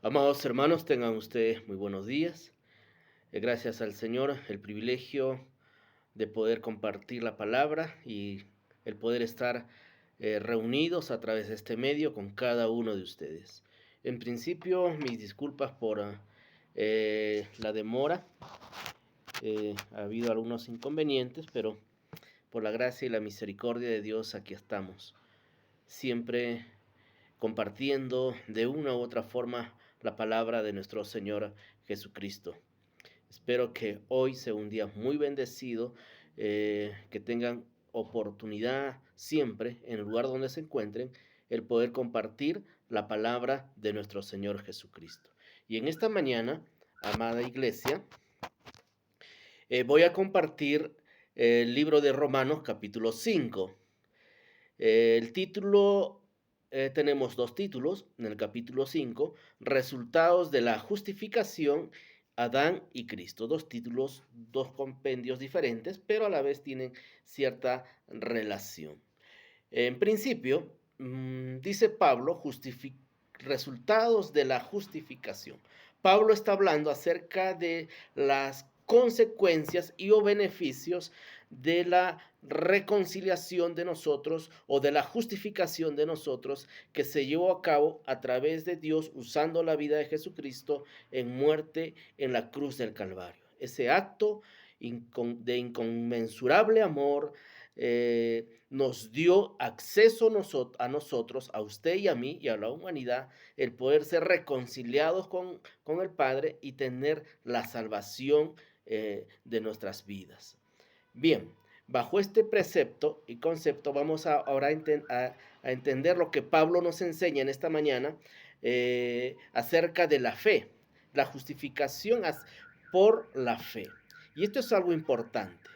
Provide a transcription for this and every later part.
Amados hermanos, tengan ustedes muy buenos días. Gracias al Señor el privilegio de poder compartir la palabra y el poder estar reunidos a través de este medio con cada uno de ustedes. En principio, mis disculpas por la demora. Ha habido algunos inconvenientes, pero por la gracia y la misericordia de Dios aquí estamos, siempre compartiendo de una u otra forma la palabra de nuestro Señor Jesucristo. Espero que hoy sea un día muy bendecido, que tengan oportunidad siempre, en el lugar donde se encuentren, el poder compartir la palabra de nuestro Señor Jesucristo. Y en esta mañana, amada iglesia, voy a compartir el libro de Romanos capítulo 5. El título, tenemos dos títulos en el capítulo 5: Resultados de la justificación, Adán y Cristo. Dos títulos, dos compendios diferentes, pero a la vez tienen cierta relación. En principio, dice Pablo, resultados de la justificación. Pablo está hablando acerca de las consecuencias y o beneficios de la reconciliación de nosotros o de la justificación de nosotros que se llevó a cabo a través de Dios usando la vida de Jesucristo en muerte en la cruz del Calvario. Ese acto de inconmensurable amor nos dio acceso a nosotros, a usted y a mí y a la humanidad, el poder ser reconciliados con el Padre y tener la salvación de nuestras vidas. Bien, bajo este precepto y concepto vamos ahora a entender lo que Pablo nos enseña en esta mañana acerca de la fe, la justificación por la fe. Y esto es algo importante,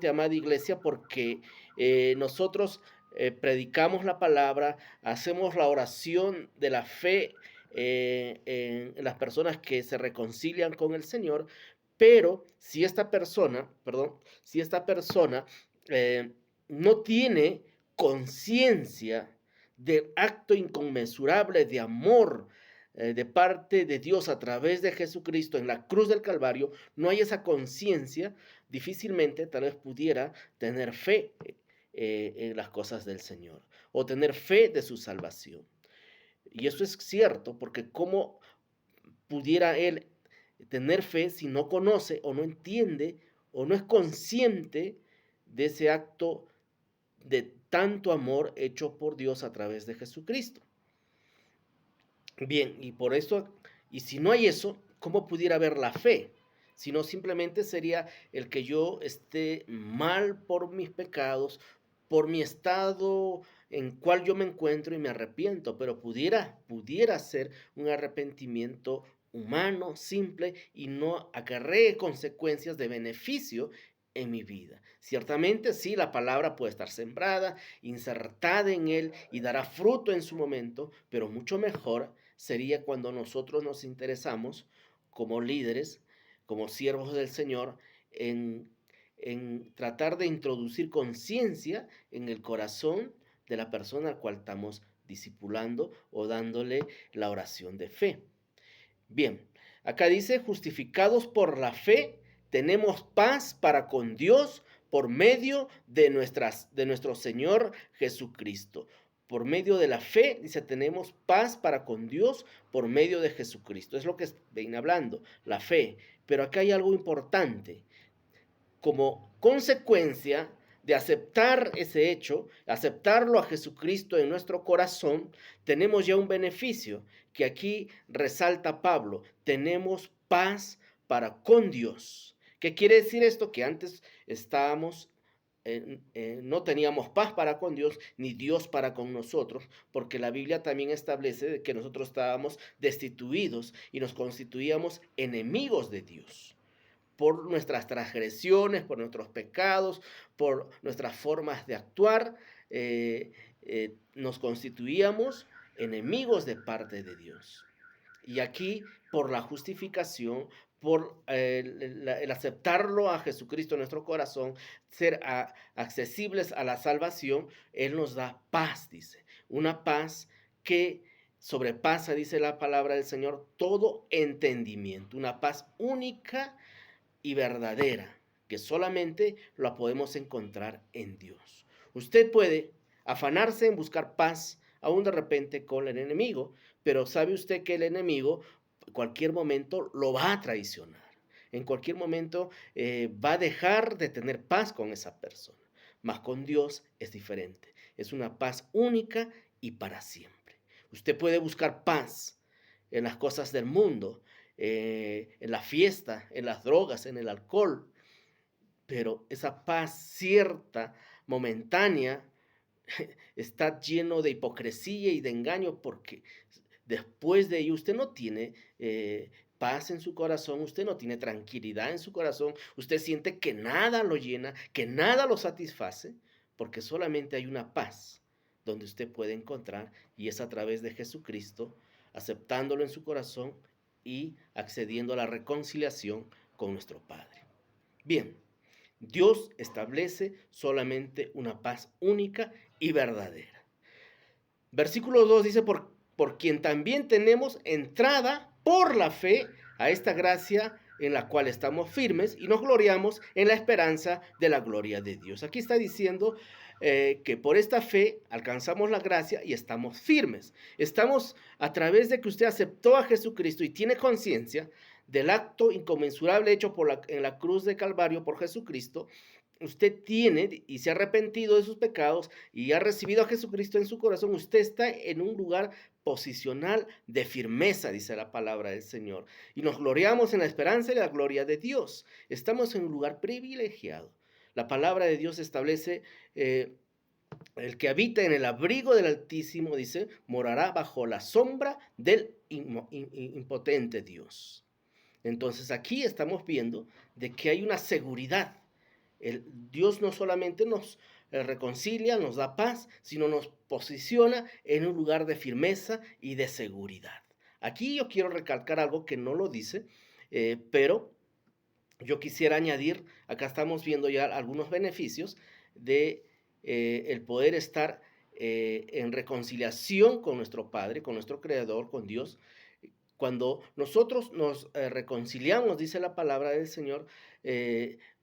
amada iglesia, porque nosotros predicamos la palabra, hacemos la oración de la fe en las personas que se reconcilian con el Señor, pero si esta persona no tiene conciencia del acto inconmensurable de amor de parte de Dios a través de Jesucristo en la cruz del Calvario, no hay esa conciencia, difícilmente tal vez pudiera tener fe en las cosas del Señor o tener fe de su salvación. Y eso es cierto, porque cómo pudiera él tener fe si no conoce o no entiende o no es consciente de ese acto de tanto amor hecho por Dios a través de Jesucristo. Bien, y por eso, y si no hay eso, ¿cómo pudiera haber la fe? Si no, simplemente sería el que yo esté mal por mis pecados, por mi estado en cual yo me encuentro y me arrepiento, pero pudiera ser un arrepentimiento humano, simple, y no acarree consecuencias de beneficio en mi vida. Ciertamente sí, la palabra puede estar sembrada, insertada en él y dará fruto en su momento, pero mucho mejor sería cuando nosotros nos interesamos como líderes, como siervos del Señor, en tratar de introducir conciencia en el corazón de la persona al cual estamos discipulando o dándole la oración de fe. Bien, acá dice, justificados por la fe, tenemos paz para con Dios por medio de nuestro Señor Jesucristo. Por medio de la fe, dice, tenemos paz para con Dios por medio de Jesucristo. Es lo que viene hablando, la fe. Pero acá hay algo importante. Como consecuencia de aceptar ese hecho, aceptarlo a Jesucristo en nuestro corazón, tenemos ya un beneficio que aquí resalta Pablo. Tenemos paz para con Dios. ¿Qué quiere decir esto? Que antes no teníamos paz para con Dios, ni Dios para con nosotros, porque la Biblia también establece que nosotros estábamos destituidos y nos constituíamos enemigos de Dios por nuestras transgresiones, por nuestros pecados, por nuestras formas de actuar, nos constituíamos enemigos de parte de Dios. Y aquí, por la justificación, por el aceptarlo a Jesucristo en nuestro corazón, ser accesibles a la salvación, Él nos da paz, dice. Una paz que sobrepasa, dice la palabra del Señor, todo entendimiento, una paz única y verdadera, que solamente la podemos encontrar en Dios. Usted puede afanarse en buscar paz, aún de repente con el enemigo, pero sabe usted que el enemigo en cualquier momento lo va a traicionar. En cualquier momento va a dejar de tener paz con esa persona. Mas con Dios es diferente. Es una paz única y para siempre. Usted puede buscar paz en las cosas del mundo, en la fiesta, en las drogas, en el alcohol, pero esa paz cierta, momentánea, está lleno de hipocresía y de engaño porque después de ello usted no tiene paz en su corazón, usted no tiene tranquilidad en su corazón, usted siente que nada lo llena, que nada lo satisface, porque solamente hay una paz donde usted puede encontrar y es a través de Jesucristo, aceptándolo en su corazón y accediendo a la reconciliación con nuestro Padre. Bien, Dios establece solamente una paz única y verdadera. Versículo 2 dice, por quien también tenemos entrada por la fe a esta gracia en la cual estamos firmes y nos gloriamos en la esperanza de la gloria de Dios. Aquí está diciendo que por esta fe alcanzamos la gracia y estamos firmes. Estamos a través de que usted aceptó a Jesucristo y tiene conciencia del acto inconmensurable hecho en la cruz de Calvario por Jesucristo. Usted tiene y se ha arrepentido de sus pecados y ha recibido a Jesucristo en su corazón. Usted está en un lugar posicional de firmeza, dice la palabra del Señor. Y nos gloriamos en la esperanza y la gloria de Dios. Estamos en un lugar privilegiado. La palabra de Dios establece, el que habita en el abrigo del Altísimo, dice, morará bajo la sombra del impotente Dios. Entonces aquí estamos viendo de que hay una seguridad. Dios no solamente nos reconcilia, nos da paz, sino nos posiciona en un lugar de firmeza y de seguridad. Aquí yo quiero recalcar algo que no lo dice, pero yo quisiera añadir, acá estamos viendo ya algunos beneficios de el poder estar en reconciliación con nuestro Padre, con nuestro Creador, con Dios. Cuando nosotros nos reconciliamos, dice la palabra del Señor,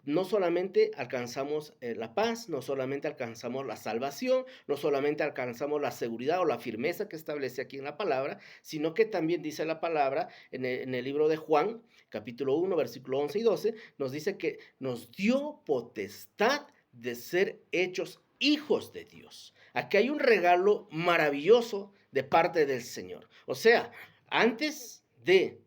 no solamente alcanzamos la paz, no solamente alcanzamos la salvación, no solamente alcanzamos la seguridad o la firmeza que establece aquí en la palabra, sino que también dice la palabra en el libro de Juan, capítulo 1, versículo 11 y 12, nos dice que nos dio potestad de ser hechos hijos de Dios. Aquí hay un regalo maravilloso de parte del Señor. O sea, antes de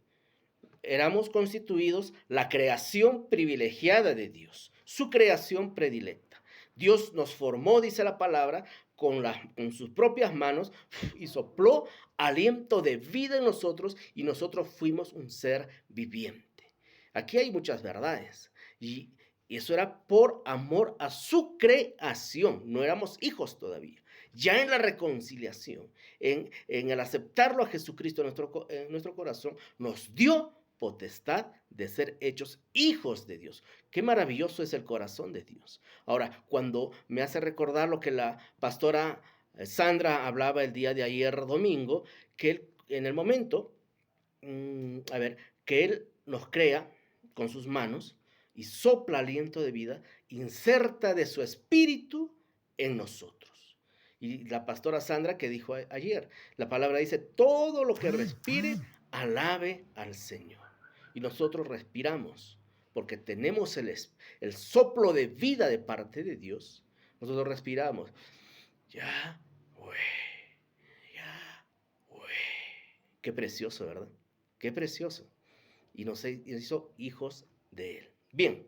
éramos constituidos la creación privilegiada de Dios, su creación predilecta. Dios nos formó, dice la palabra, con sus propias manos y sopló aliento de vida en nosotros y nosotros fuimos un ser viviente. Aquí hay muchas verdades y eso era por amor a su creación, no éramos hijos todavía. Ya en la reconciliación, en el aceptarlo a Jesucristo en nuestro corazón, nos dio potestad de ser hechos hijos de Dios. Qué maravilloso es el corazón de Dios. Ahora, cuando me hace recordar lo que la pastora Sandra hablaba el día de ayer domingo, que él, en el momento, que Él nos crea con sus manos y sopla aliento de vida, inserta de su espíritu en nosotros. Y la pastora Sandra que dijo ayer, la palabra dice, todo lo que respire, alabe al Señor. Y nosotros respiramos, porque tenemos el soplo de vida de parte de Dios. Nosotros respiramos. Ya, güey, ya, güey. Qué precioso, ¿verdad? Qué precioso. Y nos hizo hijos de Él. Bien.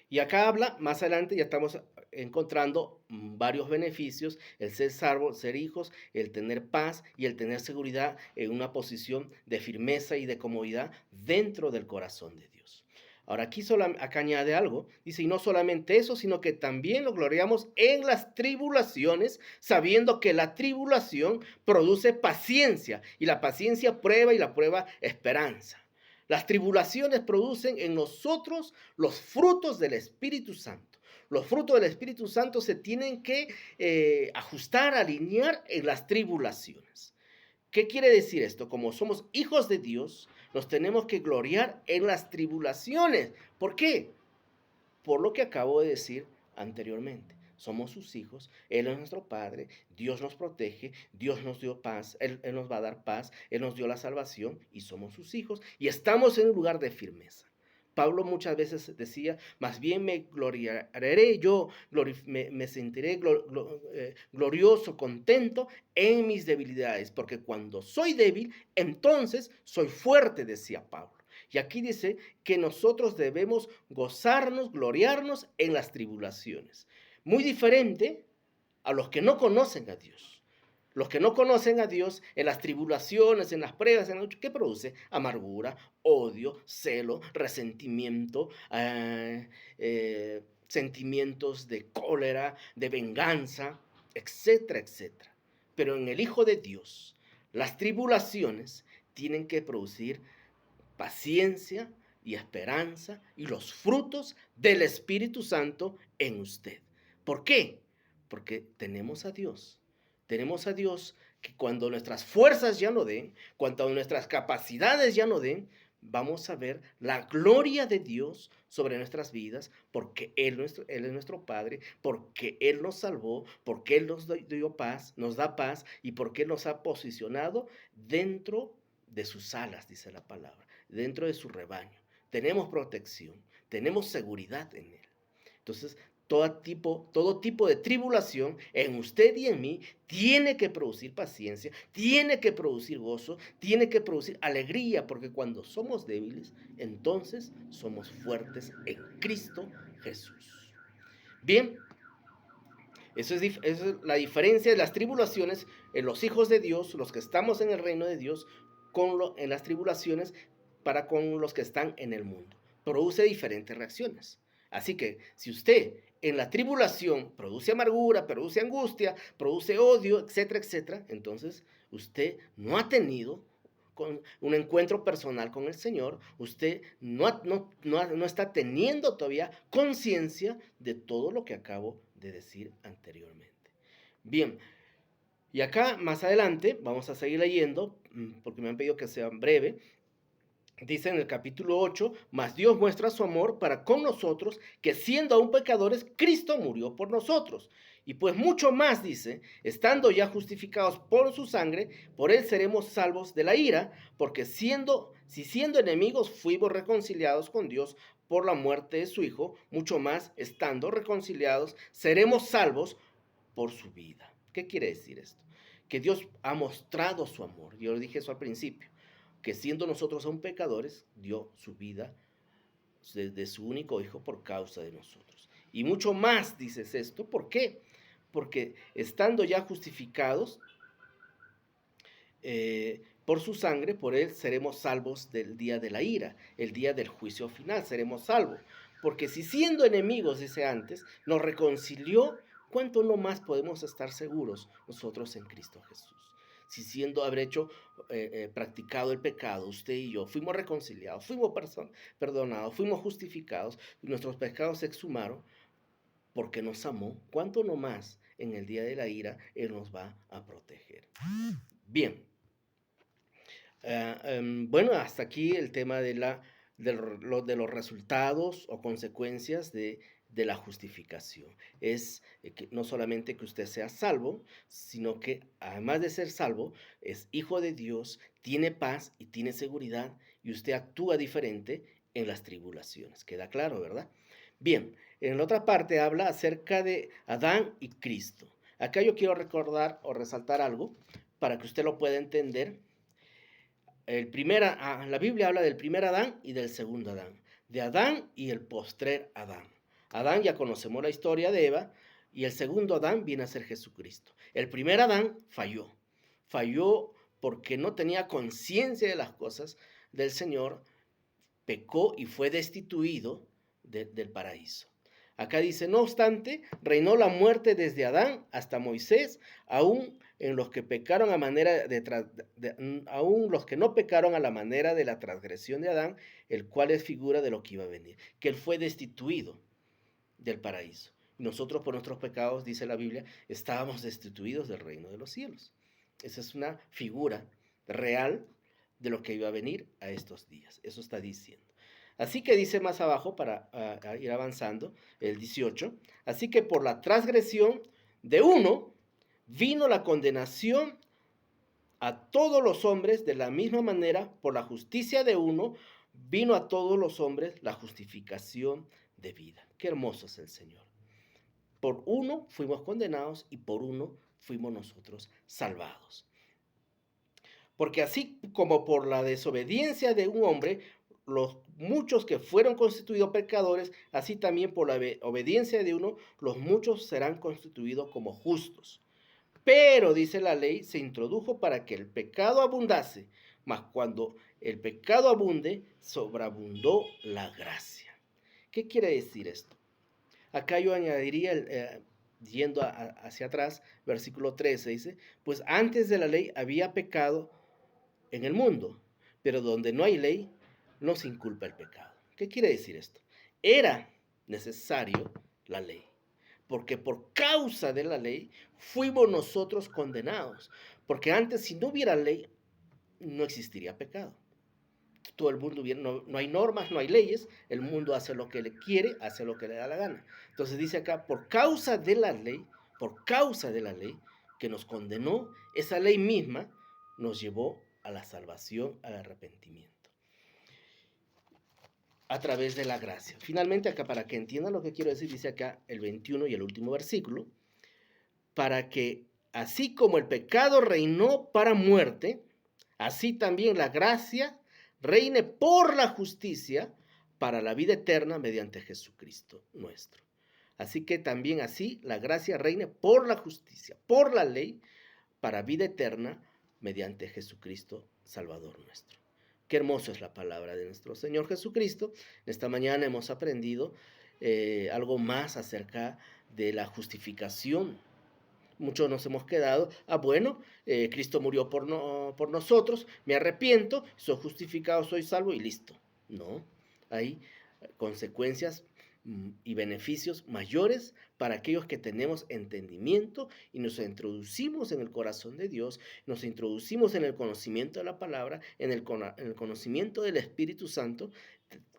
Y acá habla, más adelante ya estamos encontrando varios beneficios, el ser salvo, ser hijos, el tener paz y el tener seguridad en una posición de firmeza y de comodidad dentro del corazón de Dios. Ahora aquí acá añade algo, dice, y no solamente eso, sino que también nos gloriamos en las tribulaciones, sabiendo que la tribulación produce paciencia, y la paciencia prueba, y la prueba esperanza. Las tribulaciones producen en nosotros los frutos del Espíritu Santo. Los frutos del Espíritu Santo se tienen que ajustar, alinear en las tribulaciones. ¿Qué quiere decir esto? Como somos hijos de Dios, nos tenemos que gloriar en las tribulaciones. ¿Por qué? Por lo que acabo de decir anteriormente. Somos sus hijos, Él es nuestro Padre, Dios nos protege, Dios nos dio paz, Él nos va a dar paz, Él nos dio la salvación y somos sus hijos y estamos en un lugar de firmeza. Pablo muchas veces decía, más bien me gloriaré yo, me sentiré glorioso, contento en mis debilidades, porque cuando soy débil, entonces soy fuerte, decía Pablo. Y aquí dice que nosotros debemos gozarnos, gloriarnos en las tribulaciones. Muy diferente a los que no conocen a Dios. Los que no conocen a Dios en las tribulaciones, en las pruebas, ¿qué produce? Amargura, odio, celo, resentimiento, sentimientos de cólera, de venganza, etcétera, etcétera. Pero en el Hijo de Dios, las tribulaciones tienen que producir paciencia y esperanza y los frutos del Espíritu Santo en usted. ¿Por qué? Porque tenemos a Dios. Tenemos a Dios que cuando nuestras fuerzas ya no den, cuando nuestras capacidades ya no den, vamos a ver la gloria de Dios sobre nuestras vidas, porque Él es nuestro Padre, porque Él nos salvó, porque Él nos dio paz, nos da paz y porque Él nos ha posicionado dentro de sus alas, dice la palabra, dentro de su rebaño. Tenemos protección, tenemos seguridad en Él. Entonces, todo tipo de tribulación en usted y en mí tiene que producir paciencia, tiene que producir gozo, tiene que producir alegría, porque cuando somos débiles, entonces somos fuertes en Cristo Jesús. Bien, eso es la diferencia de las tribulaciones en los hijos de Dios, los que estamos en el reino de Dios, en las tribulaciones para con los que están en el mundo. Produce diferentes reacciones. Así que si usted en la tribulación produce amargura, produce angustia, produce odio, etcétera, etcétera, entonces usted no ha tenido un encuentro personal con el Señor, usted no está teniendo todavía conciencia de todo lo que acabo de decir anteriormente. Bien, y acá más adelante vamos a seguir leyendo, porque me han pedido que sea breve. Dice en el capítulo 8, mas Dios muestra su amor para con nosotros, que siendo aún pecadores, Cristo murió por nosotros. Y pues mucho más dice, estando ya justificados por su sangre, por él seremos salvos de la ira, porque si siendo enemigos fuimos reconciliados con Dios por la muerte de su Hijo, mucho más estando reconciliados, seremos salvos por su vida. ¿Qué quiere decir esto? Que Dios ha mostrado su amor. Yo dije eso al principio, que siendo nosotros aún pecadores, dio su vida de su único Hijo por causa de nosotros. Y mucho más dices esto, ¿por qué? Porque estando ya justificados por su sangre, por él seremos salvos del día de la ira, el día del juicio final, seremos salvos. Porque si siendo enemigos, dice antes, nos reconcilió, ¿cuánto no más podemos estar seguros nosotros en Cristo Jesús? Si siendo haber practicado el pecado, usted y yo fuimos reconciliados, fuimos perdonados, fuimos justificados, nuestros pecados se exhumaron porque nos amó, ¿cuánto no más en el día de la ira Él nos va a proteger? Bien, bueno, hasta aquí el tema de los resultados o consecuencias de la justificación. Es que no solamente que usted sea salvo, sino que además de ser salvo, es hijo de Dios, tiene paz y tiene seguridad y usted actúa diferente en las tribulaciones. ¿Queda claro, verdad? Bien, en la otra parte habla acerca de Adán y Cristo. Acá yo quiero recordar o resaltar algo para que usted lo pueda entender. La Biblia habla del primer Adán y del segundo Adán, de Adán y el postrer Adán. Adán, ya conocemos la historia de Eva, y el segundo Adán viene a ser Jesucristo. El primer Adán falló porque no tenía conciencia de las cosas del Señor, pecó y fue destituido del paraíso. Acá dice, no obstante, reinó la muerte desde Adán hasta Moisés, aún en los que pecaron aún los que no pecaron a la manera de la transgresión de Adán, el cual es figura de lo que iba a venir, que él fue destituido del paraíso. Nosotros por nuestros pecados, dice la Biblia, estábamos destituidos del reino de los cielos. Esa es una figura real de lo que iba a venir a estos días. Eso está diciendo. Así que dice más abajo, para ir avanzando, el 18, así que por la transgresión de uno vino la condenación a todos los hombres, de la misma manera, por la justicia de uno, vino a todos los hombres la justificación de vida. Qué hermoso es el Señor. Por uno fuimos condenados y por uno fuimos nosotros salvados. Porque así como por la desobediencia de un hombre, los muchos que fueron constituidos pecadores, así también por la obediencia de uno, los muchos serán constituidos como justos. Pero, dice la ley, se introdujo para que el pecado abundase, mas cuando el pecado abunde, sobreabundó la gracia. ¿Qué quiere decir esto? Acá yo añadiría, yendo hacia atrás, versículo 13, dice, pues antes de la ley había pecado en el mundo, pero donde no hay ley, no se inculpa el pecado. ¿Qué quiere decir esto? Era necesario la ley, porque por causa de la ley fuimos nosotros condenados, porque antes si no hubiera ley, no existiría pecado. Todo el mundo hubiera, no hay normas, no hay leyes, el mundo hace lo que le quiere, hace lo que le da la gana. Entonces dice acá, por causa de la ley, que nos condenó, esa ley misma nos llevó a la salvación, al arrepentimiento, a través de la gracia. Finalmente acá, para que entiendan lo que quiero decir, dice acá el 21 y el último versículo, para que así como el pecado reinó para muerte, así también la gracia reine por la justicia para la vida eterna mediante Jesucristo nuestro. Así que también así la gracia reine por la justicia, por la ley, para vida eterna mediante Jesucristo Salvador nuestro. Qué hermoso es la palabra de nuestro Señor Jesucristo. Esta mañana hemos aprendido algo más acerca de la justificación. Muchos nos hemos quedado, bueno, Cristo murió por nosotros, me arrepiento, soy justificado, soy salvo y listo. No, hay consecuencias y beneficios mayores para aquellos que tenemos entendimiento y nos introducimos en el corazón de Dios, nos introducimos en el conocimiento de la palabra, en el conocimiento del Espíritu Santo,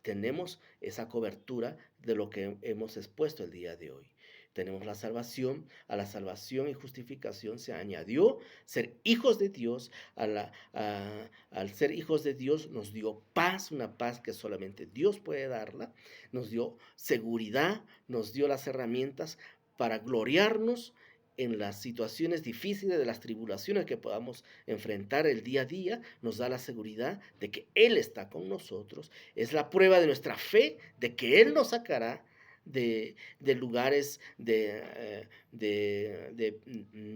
tenemos esa cobertura de lo que hemos expuesto el día de hoy. Tenemos la salvación, a la salvación y justificación se añadió ser hijos de Dios. Al ser hijos de Dios nos dio paz, una paz que solamente Dios puede darla. Nos dio seguridad, nos dio las herramientas para gloriarnos en las situaciones difíciles, de las tribulaciones que podamos enfrentar el día a día. Nos da la seguridad de que Él está con nosotros. Es la prueba de nuestra fe, de que Él nos sacará de lugares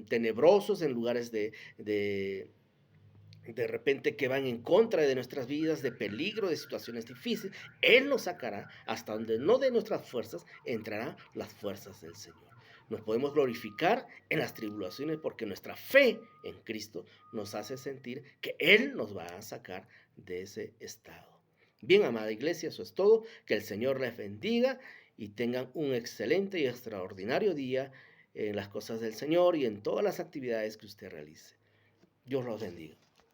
tenebrosos, en lugares de repente que van en contra de nuestras vidas, de peligro, de situaciones difíciles. Él nos sacará hasta donde no de nuestras fuerzas entrarán las fuerzas del Señor. Nos podemos glorificar en las tribulaciones porque nuestra fe en Cristo nos hace sentir que Él nos va a sacar de ese estado. Bien, amada iglesia, eso es todo. Que el Señor les bendiga y tengan un excelente y extraordinario día en las cosas del Señor y en todas las actividades que usted realice. Dios los bendiga.